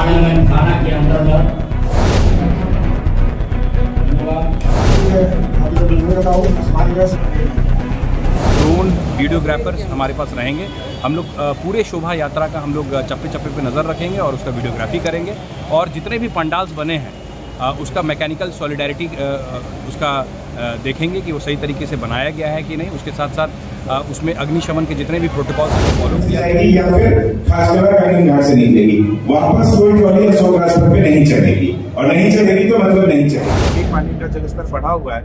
आनंद थाना के अंतर्गत ड्रोन वीडियोग्राफर्स हमारे पास रहेंगे। हम लोग पूरे शोभा यात्रा का हम लोग चप्पे चप्पे पे नज़र रखेंगे और उसका वीडियोग्राफी करेंगे और जितने भी पंडाल्स बने हैं उसका मैकेनिकल सॉलिडारिटी उसका देखेंगे कि वो सही तरीके से बनाया गया है कि नहीं। उसके साथ साथ उसमें अग्निशमन के जितने भी प्रोटोकॉल फॉलो किया जाएगी या फिर खासकर कहीं घाट से निकलेगी, वापस कोई ट्रॉली अशोक राजपथ पे नहीं चलेगी और नहीं चलेगी तो मतलब नहीं चलेगी। पानी का जलस्तर बढ़ा हुआ है,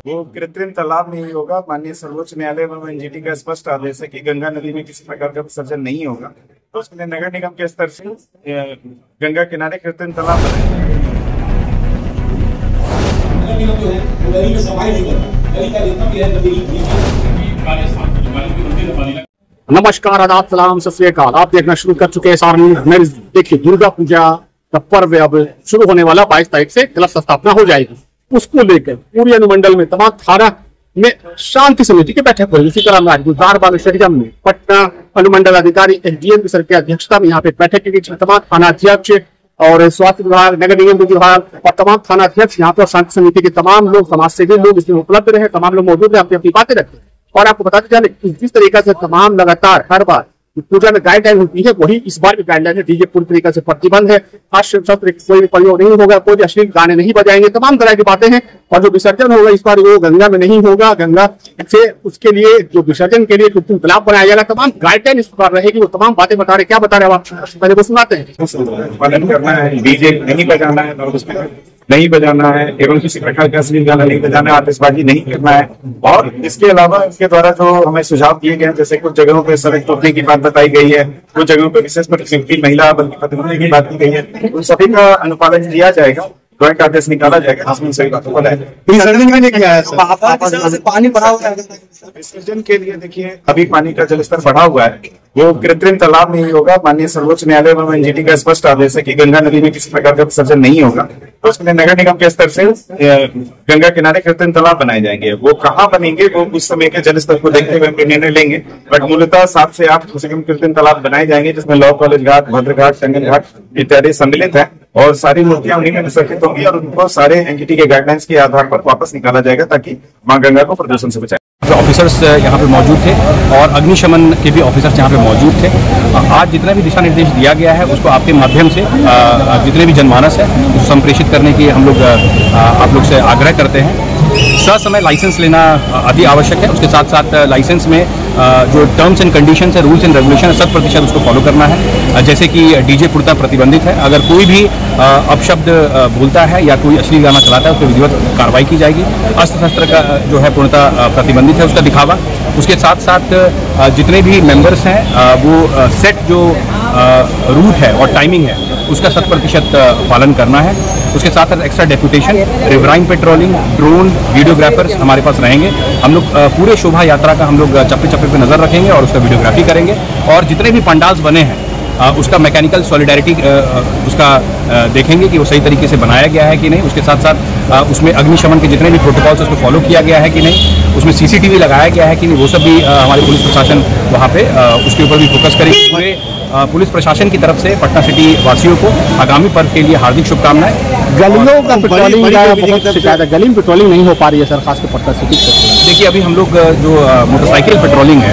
वो कृत्रिम तालाब नहीं होगा। माननीय सर्वोच्च न्यायालय एवं एनजीटी का स्पष्ट आदेश है कि गंगा नदी में किसी प्रकार का विसर्जन नहीं होगा। तो उसके लिए नगर निगम के स्तर से गंगा किनारे कृत्रिम तालाब बनाए। नमस्कार, आदाब, सलाम, सत श्री अकाल। आप देखना शुरू कर चुके हैं सार न्यूज़। देखिए, दुर्गा पूजा का पर्व अब शुरू होने वाला 22 तारीख से कलश स्थापना हो जाएगी। उसको लेकर पूरी अनुमंडल में तमाम थाना में शांति समिति की बैठक हुई। इसी तरह गुजरात बालू में पटना अनुमंडल अधिकारी एसडीएम सर की अध्यक्षता में यहाँ पे बैठक की गई। तमाम थाना अध्यक्ष और स्वास्थ्य विभाग, नगर निगम विभाग और तमाम थाना अध्यक्ष यहाँ पर शांति समिति के तमाम लोग, समाज सेवी लोग इसमें उपलब्ध रहे। तमाम लोग मौजूद है, अपनी अपनी बातें रखते हैं। और आपको बताते चले जिस तरीके से तमाम लगातार हर बार पूजा में गाइडलाइन होती है, वही इस बार भी गाइडलाइन है। डीजे पूरी तरीके से प्रतिबंध है, शस्त्र कोई भी प्रयोग नहीं होगा, कोई भी अश्लील गाने नहीं बजाएंगे, तमाम तरह की बातें हैं। और जो विसर्जन होगा इस बार वो गंगा में नहीं होगा। गंगा से उसके लिए जो विसर्जन के लिए कृत्रिम तालाब बनाया जाएगा, तमाम गाइडलाइन इस बार रहेगी। वो तमाम बातें बता रहे, क्या बता रहे आप पहले वो सुनाते हैं। पालन करना है, डीजे नहीं बजाना है, नहीं बजाना है एवं किसी प्रकार का अश्लील गाना नहीं बजाना है, आतिशबाजी नहीं करना है। और इसके अलावा इनके द्वारा जो हमें सुझाव दिए गए हैं, जैसे कुछ जगहों पे सड़क टूटने की बात बताई गई है, कुछ जगहों पे विशेष पर महिला बल्कि प्रतिबंध की बात की गई है, उन सभी का अनुपालन किया जाएगा। ड्राइंग का आदेश निकाला जाएगा, इसमें सभी बातों को पानी बढ़ा हुआ है। विसर्जन के लिए देखिए अभी पानी का जलस्तर बढ़ा हुआ है, वो कृत्रिम तालाब नहीं होगा। माननीय सर्वोच्च न्यायालय एवं एनजीटी का स्पष्ट आदेश है कि गंगा नदी में किसी प्रकार का विसर्जन नहीं होगा। तो उसके लिए नगर निगम के स्तर से गंगा किनारे कृत्रिम तालाब बनाए जाएंगे। वो कहाँ बनेंगे वो उस समय के जलस्तर को देखते हुए हम निर्णय लेंगे। बट मूलतः 7 से 8 कृत्रिम तालाब बनाए जाएंगे, जिसमें लॉ कॉलेज घाट, भद्र घाट, टंगन घाट इत्यादि सम्मिलित है। और सारी मूर्तियां उन्हीं में विसर्जित होंगी और उनको सारे एनजीटी के गाइडलाइंस के आधार पर वापस निकाला जाएगा, ताकि मां गंगा को प्रदूषण से बचाए। ऑफिसर्स यहाँ पे मौजूद थे और अग्निशमन के भी ऑफिसर्स यहाँ पे मौजूद थे। आज जितना भी दिशा निर्देश दिया गया है उसको आपके माध्यम से जितने भी जनमानस है उसको संप्रेषित करने की हम लोग आप लोग से आग्रह करते हैं। ससमय लाइसेंस लेना अति आवश्यक है। उसके साथ साथ लाइसेंस में जो टर्म्स एंड कंडीशंस है, रूल्स एंड रेगुलेशन 100% उसको फॉलो करना है। जैसे कि डीजे पूर्णतः प्रतिबंधित है। अगर कोई भी अपशब्द बोलता है या कोई अश्लील गाना चलाता है उस पर विधिवत कार्रवाई की जाएगी। अस्त्र शस्त्र का जो है पूर्णतः प्रतिबंधित है उसका दिखावा। उसके साथ साथ जितने भी मेंबर्स हैं वो सेट जो रूट है और टाइमिंग है उसका 100% पालन करना है। उसके साथ साथ extra deputation, riverine patrolling, drone videographers हमारे पास रहेंगे। हम लोग पूरे शोभा यात्रा का हम लोग चप्पे चप्पे पे नज़र रखेंगे और उसका वीडियोग्राफी करेंगे। और जितने भी पंडाल्स बने हैं उसका मैकेनिकल सॉलिडारिटी उसका देखेंगे कि वो सही तरीके से बनाया गया है कि नहीं। उसके साथ साथ उसमें अग्निशमन के जितने भी प्रोटोकॉल्स उसको फॉलो किया गया है कि नहीं, उसमें सीसीटीवी लगाया गया है कि नहीं, वो सब भी हमारे पुलिस प्रशासन वहाँ पे उसके ऊपर भी फोकस करेगी। पूरे पुलिस प्रशासन की तरफ से पटना सिटी वासियों को आगामी पर्व के लिए हार्दिक शुभकामनाएं। गलियों का पेट्रोलिंग बहुत शिकायत है, गली में पेट्रोलिंग नहीं हो पा रही है सर, खासकर पटना सिटी। देखिए अभी हम लोग जो मोटरसाइकिल पेट्रोलिंग है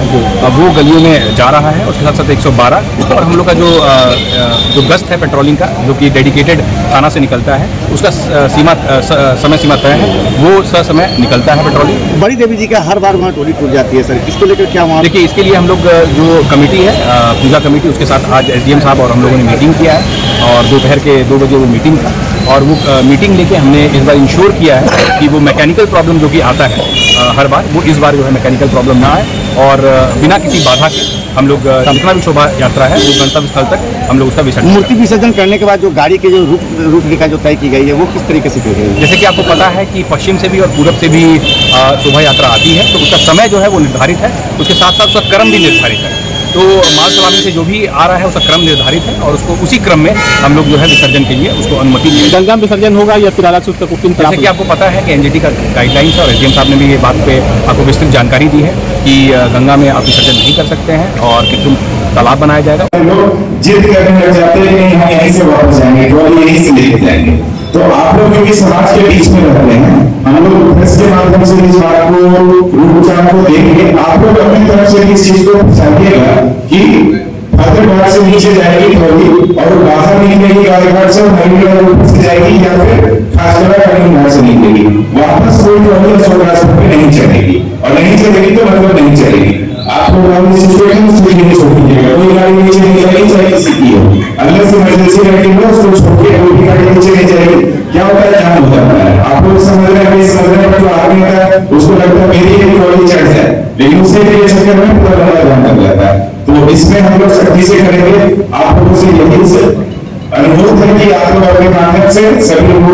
वो गलियों में जा रहा है। उसके साथ साथ 112 और हम लोग का जो गश्त है पेट्रोलिंग का, जो कि डेडिकेटेड थाना से निकलता है, उसका समय सीमा तय है, वो समय निकलता है पेट्रोलिंग। बड़ी देवी जी का हर बार वहाँ टोली टूट जाती है सर, इसको लेकर क्या वहाँ? देखिए इसके लिए हम लोग जो कमेटी है पूजा कमेटी, उसके साथ आज एसडीएम साहब और हम लोगों ने मीटिंग किया है और दोपहर के 2 बजे वो मीटिंग था। और वो मीटिंग लेके हमने इस बार इंश्योर किया है कि वो मैकेनिकल प्रॉब्लम जो कि आता है हर बार, वो इस बार जो है मैकेनिकल प्रॉब्लम ना आए और बिना किसी बाधा के हम लोग जितना भी शोभा यात्रा है वो गंतव्य स्थल तक हम लोग उसका विसर्जन। मूर्ति विसर्जन करने के बाद जो गाड़ी के जो रूट रेखा जो तय की गई है वो किस तरीके से की गई है? जैसे कि आपको पता है कि पश्चिम से भी और पूरब से भी शोभा यात्रा आती है, तो उसका समय जो है वो निर्धारित है। उसके साथ साथ उसका क्रम भी निर्धारित है। तो माल सलामी से जो भी आ रहा है उसका क्रम निर्धारित है और उसको उसी क्रम में हम लोग जो है विसर्जन के लिए उसको अनुमति दी। गंगा विसर्जन होगा या फिर अलग से उसका कुकिंग? जैसे कि आपको पता है कि एनजीटी का गाइडलाइंस है और एसडीएम साहब ने भी ये बात पे आपको विस्तृत जानकारी दी है कि गंगा में आप विसर्जन नहीं कर सकते हैं और कृत्रिम तालाब बनाया जाएगा। लोग जिद करने लग जाते हैं नहीं हम यहीं से वापस जाएंगे, ट्रॉली यहीं से लेके जाएंगे। तो आप लोग क्योंकि समाज के बीच में रहते हैं, हम लोग प्रेस के माध्यम से इस बात को रूपचान को देंगे। आप लोग अपनी तरफ से इस चीज को पहचानिएगा कि फतेहबाद से नीचे जाएगी ट्रॉली और बाहर निकलेगी गायघाट से और महिला रोड से जाएगी या फिर खासकर कहीं घाट से निकलेगी। वापस कोई ट्रॉली अशोक राजपथ पे नहीं चलेगी और नहीं चलेगी तो मतलब नहीं चलेगी। आप लोग सिचुएशन नहीं छोड़ दीजिएगा, कोई गाड़ी नीचे नहीं जाएगी चाहे किसी की हो, अगले से इमरजेंसी रेटिंग हो उसको छोड़ के कोई भी गाड़ी नीचे नहीं जाएगी। क्या होता है जाम हो जाता है। आप लोग समझ रहे हैं, समझ रहे हैं जो आदमी है उसको लगता है मेरी एक ट्रॉली चढ़ जाए, लेकिन उसे ये चक्कर में पूरा लंबा जाम लग जाता है। तो इसमें हम लोग सख्ती से करेंगे। आप लोगों से यही अनुरोध है कि आप लोग अपने माध्यम से सभी लोग